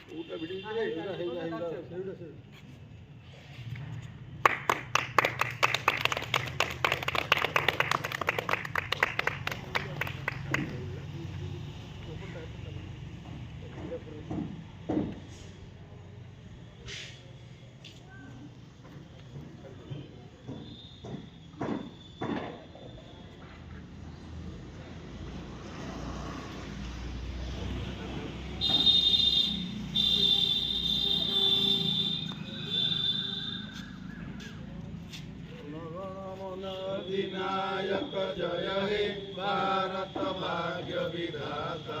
ಊಟ ಬಿಡಿದ್ರೆ अधिनायक जय हे भारत भाग्य विधाता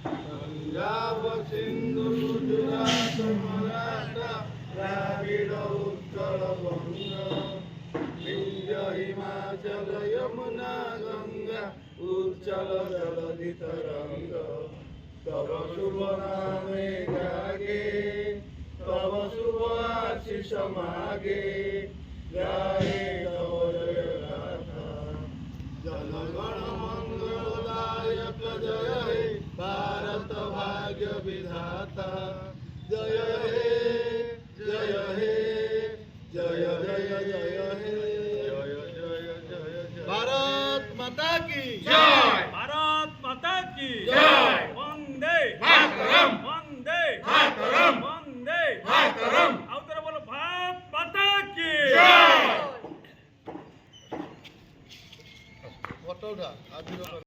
पंजाब सिंधु गुजरात मराठा द्राविड उत्कल बंग विंध्य हिमाचल यमुना गंगा उच्चल जलधि तरंग तव शुभ नामे गागे तव शुभ आशीष मागे गाये तव जय गाथा जनगण मंगलदायक जय हे भारत भाग्य विधाता जय हे